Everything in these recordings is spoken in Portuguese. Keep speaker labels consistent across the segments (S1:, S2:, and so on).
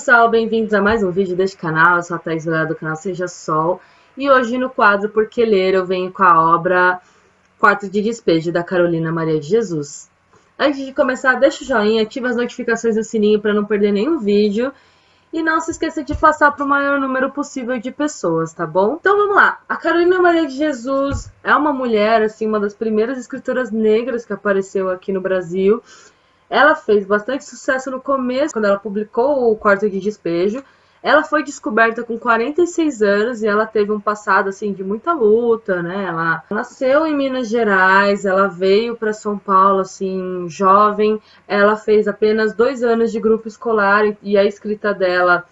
S1: pessoal, bem-vindos a mais um vídeo deste canal. Eu sou a Thaís do canal Seja Sol. E hoje no quadro Por Que Ler eu venho com a obra Quarto de Despejo, da Carolina Maria de Jesus. Antes de começar, deixa o joinha, ativa as notificações do sininho para não perder nenhum vídeo. E não se esqueça de passar para o maior número possível de pessoas, tá bom? Então vamos lá. A Carolina Maria de Jesus é uma mulher, assim, uma das primeiras escritoras negras que apareceu aqui no Brasil. Ela fez bastante sucesso no começo, quando ela publicou o Quarto de Despejo. Ela foi descoberta com 46 anos e ela teve um passado assim de muita luta, né? Ela nasceu em Minas Gerais, ela veio para São Paulo assim jovem. Ela fez apenas 2 anos de grupo escolar e a escrita dela,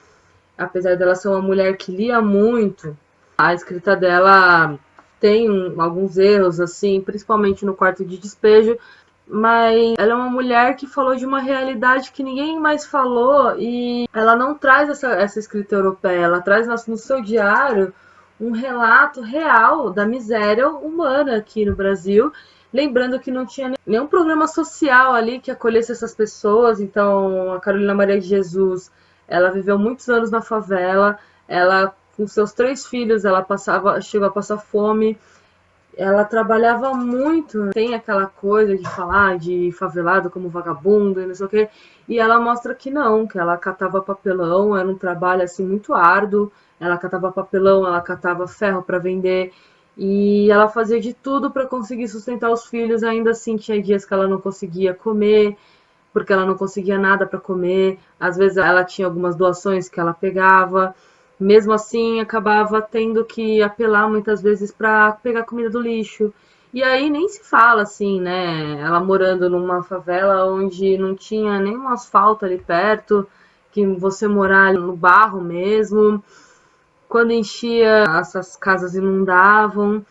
S1: apesar dela ser uma mulher que lia muito, a escrita dela tem alguns erros assim, principalmente no Quarto de Despejo. Mas ela é uma mulher que falou de uma realidade que ninguém mais falou e ela não traz essa escrita europeia, ela traz no seu diário um relato real da miséria humana aqui no Brasil, lembrando que não tinha nenhum programa social ali que acolhesse essas pessoas. Então a Carolina Maria de Jesus, ela viveu muitos anos na favela, ela com seus 3 filhos, ela chegou a passar fome. Ela trabalhava muito, tem aquela coisa de falar de favelado como vagabundo e não sei o quê, e ela mostra que não, que ela catava papelão, era um trabalho assim muito árduo, ela catava papelão, ela catava ferro para vender, e ela fazia de tudo para conseguir sustentar os filhos. Ainda assim tinha dias que ela não conseguia comer, porque ela não conseguia nada para comer, às vezes ela tinha algumas doações que ela pegava. Mesmo assim, acabava tendo que apelar muitas vezes para pegar comida do lixo. E aí nem se fala assim, né? Ela morando numa favela onde não tinha nenhum asfalto ali perto, que você morar no barro mesmo. Quando enchia, essas casas inundavam.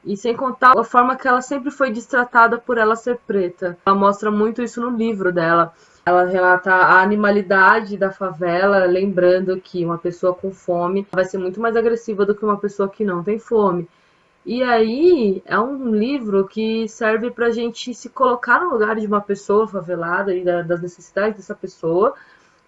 S1: E sem contar a forma que ela sempre foi destratada por ela ser preta. Ela mostra muito isso no livro dela. Ela relata a animalidade da favela, lembrando que uma pessoa com fome vai ser muito mais agressiva do que uma pessoa que não tem fome. E aí é um livro que serve para a gente se colocar no lugar de uma pessoa favelada e das necessidades dessa pessoa.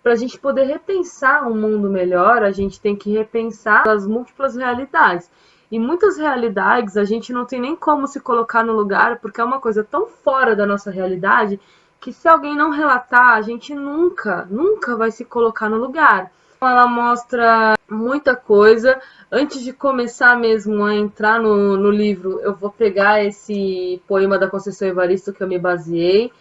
S1: Para a gente poder repensar um mundo melhor, a gente tem que repensar as múltiplas realidades. E muitas realidades a gente não tem nem como se colocar no lugar, porque é uma coisa tão fora da nossa realidade que se alguém não relatar, a gente nunca vai se colocar no lugar. Ela mostra muita coisa. Antes de começar mesmo a entrar no livro, eu vou pegar esse poema da Conceição Evaristo que eu me baseei,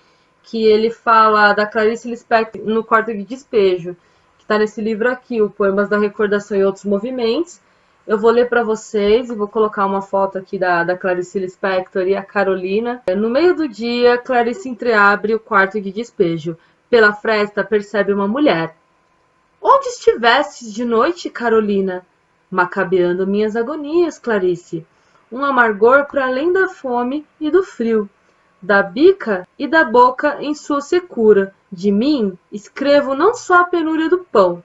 S1: que ele fala da Clarice Lispector no Quarto de Despejo, que está nesse livro aqui, o Poemas da Recordação e Outros Movimentos. Eu vou ler para vocês e vou colocar uma foto aqui da Clarice Lispector e a Carolina. No meio do dia, Clarice entreabre o quarto de despejo. Pela fresta, percebe uma mulher. Onde estivestes de noite, Carolina? Macabeando minhas agonias, Clarice. Um amargor para além da fome e do frio, da bica e da boca em sua secura. De mim, escrevo não só a penúria do pão,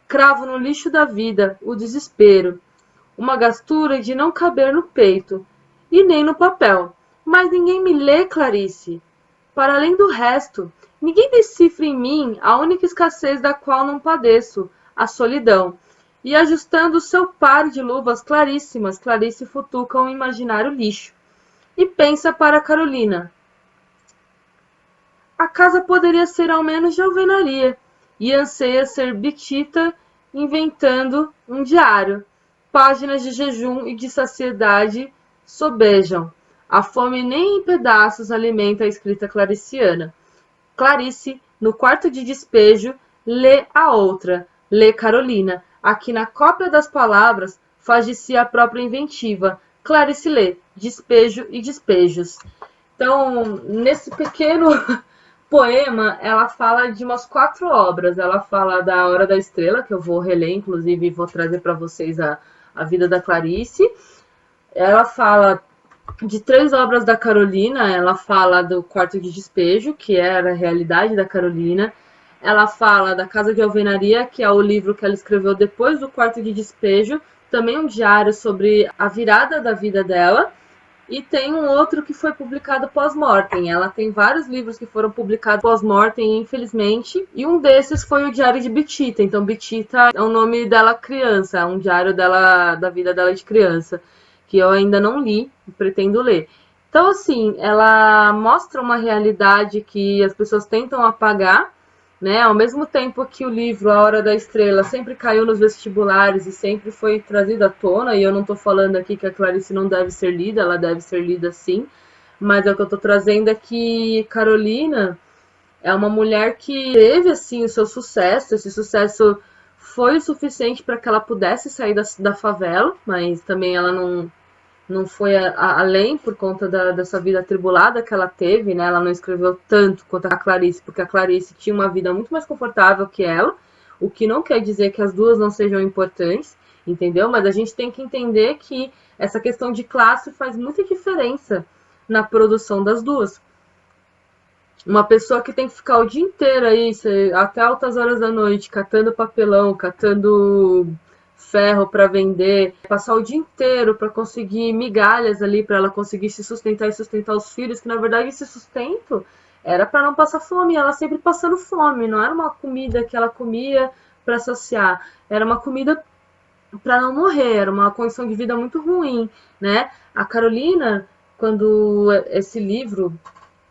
S1: cravo no lixo da vida o desespero, uma gastura de não caber no peito, e nem no papel. Mas ninguém me lê, Clarice. Para além do resto, ninguém decifra em mim a única escassez da qual não padeço, a solidão. E ajustando o seu par de luvas claríssimas, Clarice futuca um imaginário lixo. E pensa para Carolina. A casa poderia ser ao menos de alvenaria, e anseia ser bichita inventando um diário. Páginas de jejum e de saciedade sobejam. A fome nem em pedaços alimenta a escrita clariciana. Clarice, no quarto de despejo, lê a outra, lê Carolina. Aqui na cópia das palavras faz de si a própria inventiva. Clarice lê despejo e despejos. Então, nesse pequeno poema, ela fala de umas 4 obras. Ela fala da Hora da Estrela, que eu vou reler, inclusive, e vou trazer para vocês a vida da Clarice. Ela fala de 3 obras da Carolina. Ela fala do Quarto de Despejo, que era a realidade da Carolina. Ela fala da Casa de Alvenaria, que é o livro que ela escreveu depois do Quarto de Despejo, também um diário sobre a virada da vida dela. E tem um outro que foi publicado pós-mortem. Ela tem vários livros que foram publicados pós-mortem, infelizmente. E um desses foi o Diário de Bitita. Então, Bitita é o nome dela criança, é um diário dela, da vida dela de criança, que eu ainda não li e pretendo ler. Então, assim, ela mostra uma realidade que as pessoas tentam apagar, né? Ao mesmo tempo que o livro A Hora da Estrela sempre caiu nos vestibulares e sempre foi trazido à tona, e eu não estou falando aqui que a Clarice não deve ser lida, ela deve ser lida sim, mas o que eu estou trazendo é que Carolina é uma mulher que teve assim o seu sucesso, esse sucesso foi o suficiente para que ela pudesse sair da favela, mas também ela não foi além por conta dessa vida atribulada que ela teve, né? Ela não escreveu tanto quanto a Clarice, porque a Clarice tinha uma vida muito mais confortável que ela, o que não quer dizer que as duas não sejam importantes, entendeu? Mas a gente tem que entender que essa questão de classe faz muita diferença na produção das duas. Uma pessoa que tem que ficar o dia inteiro aí, até altas horas da noite, catando papelão, catando ferro para vender, passar o dia inteiro para conseguir migalhas ali, para ela conseguir se sustentar e sustentar os filhos, que na verdade esse sustento era para não passar fome, ela sempre passando fome, não era uma comida que ela comia para saciar, era uma comida para não morrer, era uma condição de vida muito ruim, né? A Carolina, quando esse livro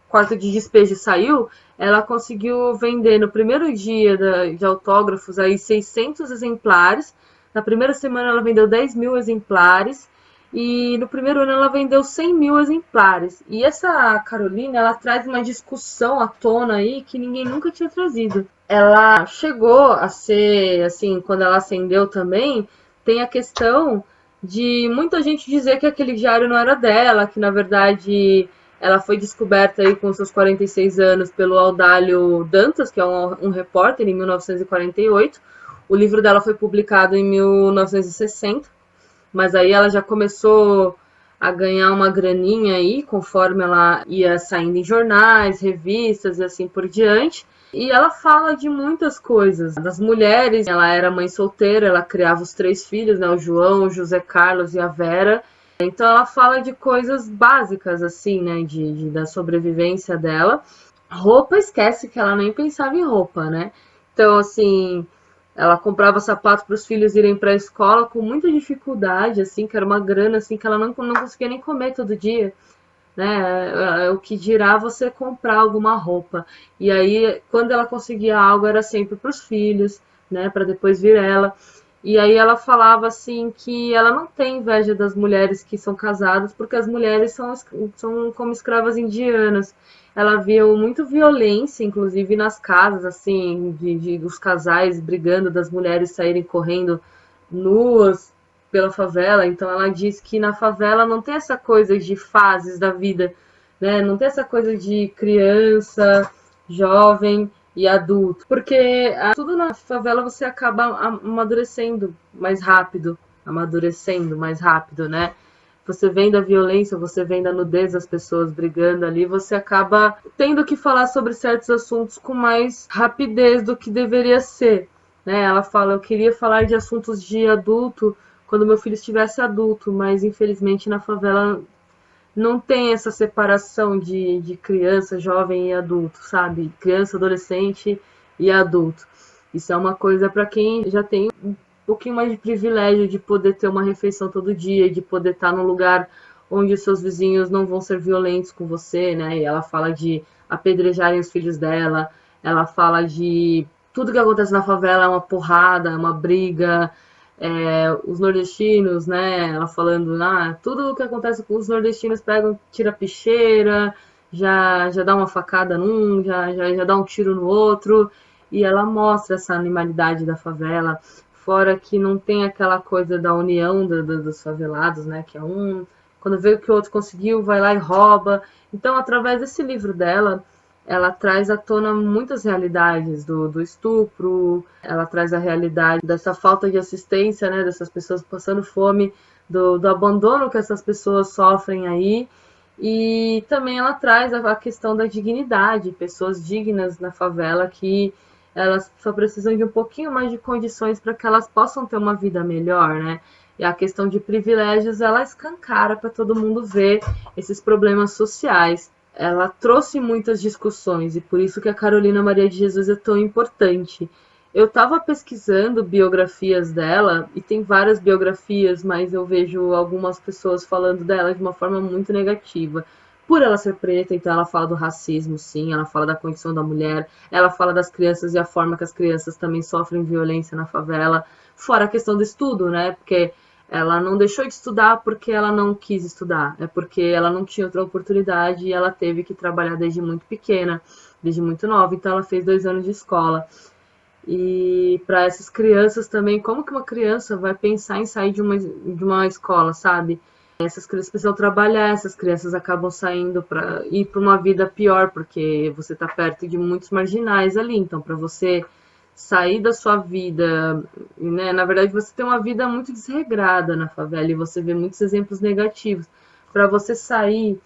S1: Quarto de Despejo saiu, ela conseguiu vender no primeiro dia de autógrafos aí 600 exemplares. Na primeira semana ela vendeu 10 mil exemplares. E no primeiro ano ela vendeu 100 mil exemplares. E essa Carolina, ela traz uma discussão à tona aí que ninguém nunca tinha trazido. Ela chegou a ser, assim, quando ela ascendeu também, tem a questão de muita gente dizer que aquele diário não era dela, que na verdade ela foi descoberta aí com seus 46 anos pelo Audálio Dantas, que é um repórter, em 1948. O livro dela foi publicado em 1960, mas aí ela já começou a ganhar uma graninha aí, conforme ela ia saindo em jornais, revistas e assim por diante. E ela fala de muitas coisas, das mulheres. Ela era mãe solteira, ela criava os 3 filhos, né, o João, o José Carlos e a Vera. Então ela fala de coisas básicas, assim, né, da sobrevivência dela. Roupa, esquece que ela nem pensava em roupa, né? Então, assim, ela comprava sapato para os filhos irem para a escola com muita dificuldade, assim, que era uma grana, assim, que ela não conseguia nem comer todo dia, né? O que dirá você comprar alguma roupa. E aí, quando ela conseguia algo, era sempre para os filhos, né, para depois vir ela. E aí ela falava assim que ela não tem inveja das mulheres que são casadas, porque as mulheres são como escravas indianas. Ela via muito violência, inclusive nas casas, assim, os casais brigando, das mulheres saírem correndo nuas pela favela. Então ela diz que na favela não tem essa coisa de fases da vida, né? Não tem essa coisa de criança, jovem e adulto, porque tudo na favela você acaba amadurecendo mais rápido, né? Você vem da violência, você vem da nudez das pessoas brigando ali, você acaba tendo que falar sobre certos assuntos com mais rapidez do que deveria ser, né? Ela fala, eu queria falar de assuntos de adulto quando meu filho estivesse adulto, mas infelizmente na favela não tem essa separação de criança, jovem e adulto, sabe? Criança, adolescente e adulto. Isso é uma coisa para quem já tem um pouquinho mais de privilégio de poder ter uma refeição todo dia, de poder estar num lugar onde os seus vizinhos não vão ser violentos com você, né? E ela fala de apedrejarem os filhos dela, ela fala de tudo que acontece na favela é uma porrada, é uma briga, os nordestinos, né, ela falando, tudo o que acontece com os nordestinos pegam, tira a picheira, já dá uma facada num, já dá um tiro no outro, e ela mostra essa animalidade da favela, fora que não tem aquela coisa da união dos favelados, né, que é quando vê que o outro conseguiu, vai lá e rouba. Então, através desse livro dela, ela traz à tona muitas realidades do estupro, ela traz a realidade dessa falta de assistência, né, dessas pessoas passando fome, do abandono que essas pessoas sofrem aí, e também ela traz a questão da dignidade, pessoas dignas na favela que elas só precisam de um pouquinho mais de condições para que elas possam ter uma vida melhor, né? E a questão de privilégios, ela escancara para todo mundo ver esses problemas sociais. Ela trouxe muitas discussões e por isso que a Carolina Maria de Jesus é tão importante. Eu estava pesquisando biografias dela e tem várias biografias, mas eu vejo algumas pessoas falando dela de uma forma muito negativa. Por ela ser preta, então ela fala do racismo, sim, ela fala da condição da mulher, ela fala das crianças e a forma que as crianças também sofrem violência na favela, fora a questão do estudo, né? Porque ela não deixou de estudar porque ela não quis estudar, é porque ela não tinha outra oportunidade e ela teve que trabalhar desde muito pequena, desde muito nova, então ela fez 2 anos de escola. E para essas crianças também, como que uma criança vai pensar em sair de uma escola, sabe? Essas crianças precisam trabalhar, essas crianças acabam saindo para ir para uma vida pior, porque você está perto de muitos marginais ali. Então, para você sair da sua vida, né? Na verdade, você tem uma vida muito desregrada na favela e você vê muitos exemplos negativos. Para você sair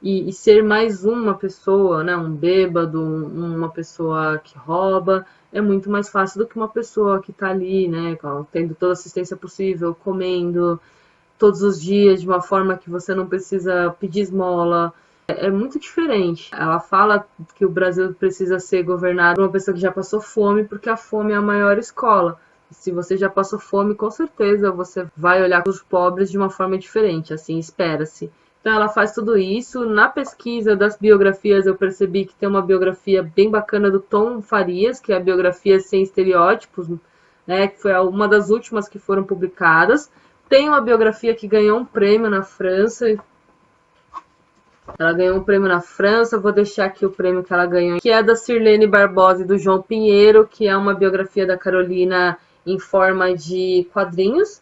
S1: e ser mais uma pessoa, né? Um bêbado, uma pessoa que rouba, é muito mais fácil do que uma pessoa que está ali, né? Tendo toda a assistência possível, comendo todos os dias de uma forma que você não precisa pedir esmola. É muito diferente. Ela fala que o Brasil precisa ser governado por uma pessoa que já passou fome, porque a fome é a maior escola. Se você já passou fome, com certeza você vai olhar para os pobres de uma forma diferente, assim, espera-se. Então ela faz tudo isso. Na pesquisa das biografias eu percebi que tem uma biografia bem bacana do Tom Farias, que é a biografia Sem Estereótipos, né, que foi uma das últimas que foram publicadas. Tem uma biografia que ganhou um prêmio na França. Ela ganhou um prêmio na França. Vou deixar aqui o prêmio que ela ganhou, que é da Sirlene Barbosa e do João Pinheiro, que é uma biografia da Carolina em forma de quadrinhos.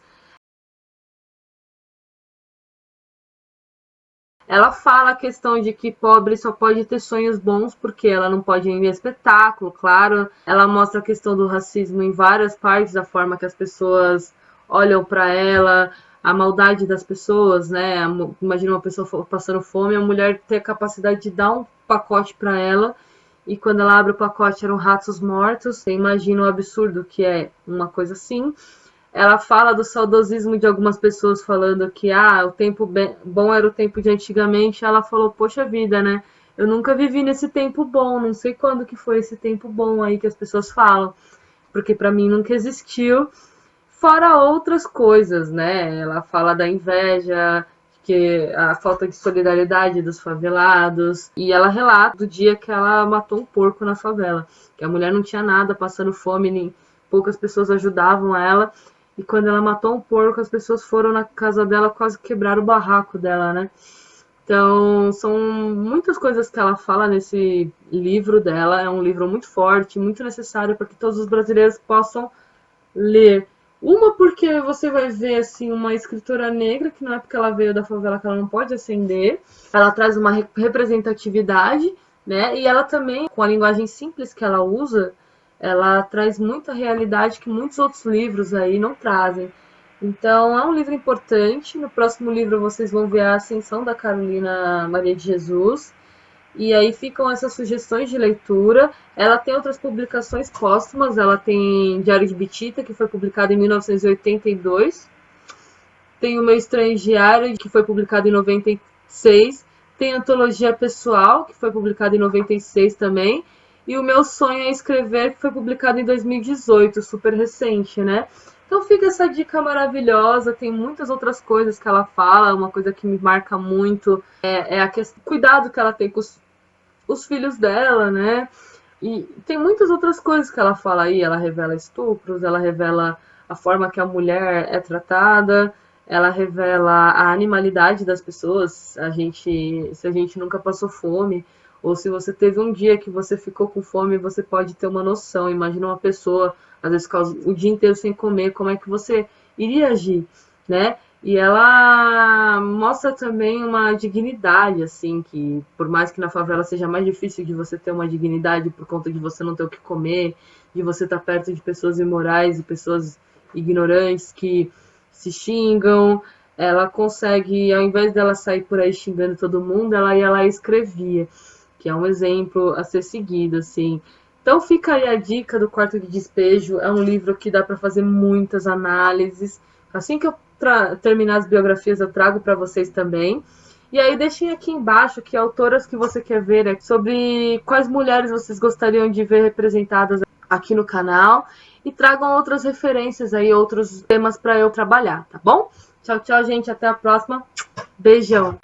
S1: Ela fala a questão de que pobre só pode ter sonhos bons porque ela não pode ir em espetáculo, claro. Ela mostra a questão do racismo em várias partes, a forma que as pessoas olham para ela, a maldade das pessoas, né? Imagina uma pessoa passando fome, a mulher ter a capacidade de dar um pacote para ela e quando ela abre o pacote eram ratos mortos. Você imagina o absurdo que é uma coisa assim. Ela fala do saudosismo de algumas pessoas falando que o tempo bom era o tempo de antigamente. Ela falou, poxa vida, né? Eu nunca vivi nesse tempo bom, não sei quando que foi esse tempo bom aí que as pessoas falam, porque para mim nunca existiu. Fora outras coisas, né? Ela fala da inveja, que a falta de solidariedade dos favelados, e ela relata do dia que ela matou um porco na favela, que a mulher não tinha nada, passando fome, nem poucas pessoas ajudavam ela, e quando ela matou um porco, as pessoas foram na casa dela, quase quebraram o barraco dela, né? Então, são muitas coisas que ela fala nesse livro dela. É um livro muito forte, muito necessário para que todos os brasileiros possam ler. Uma porque você vai ver assim uma escritora negra, que não é porque ela veio da favela que ela não pode ascender. Ela traz uma representatividade, né? E ela também, com a linguagem simples que ela usa, ela traz muita realidade que muitos outros livros aí não trazem. Então, é um livro importante. No próximo livro vocês vão ver a ascensão da Carolina Maria de Jesus. E aí ficam essas sugestões de leitura. Ela tem outras publicações póstumas. Ela tem Diário de Bitita, que foi publicado em 1982. Tem O Meu Estranho Diário, que foi publicado em 96. Tem Antologia Pessoal, que foi publicado em 96 também. E O Meu Sonho é Escrever, que foi publicado em 2018, super recente, né? Então fica essa dica maravilhosa. Tem muitas outras coisas que ela fala. Uma coisa que me marca muito é a questão, cuidado que ela tem com os filhos dela, né? E tem muitas outras coisas que ela fala aí. Ela revela estupros, ela revela a forma que a mulher é tratada, ela revela a animalidade das pessoas. Se a gente nunca passou fome, ou se você teve um dia que você ficou com fome, você pode ter uma noção. Imagina uma pessoa, às vezes, o dia inteiro sem comer, como é que você iria agir, né? E ela mostra também uma dignidade, assim, que por mais que na favela seja mais difícil de você ter uma dignidade por conta de você não ter o que comer, de você estar perto de pessoas imorais e pessoas ignorantes que se xingam, ela consegue, ao invés dela sair por aí xingando todo mundo, ela ia lá e escrevia, que é um exemplo a ser seguido, assim. Então fica aí a dica do Quarto de Despejo. É um livro que dá para fazer muitas análises. Assim que eu terminar as biografias eu trago para vocês também. E aí deixem aqui embaixo que autoras que você quer ver, sobre quais mulheres vocês gostariam de ver representadas aqui no canal. E tragam outras referências aí, outros temas para eu trabalhar, tá bom? Tchau, tchau, gente. Até a próxima. Beijão.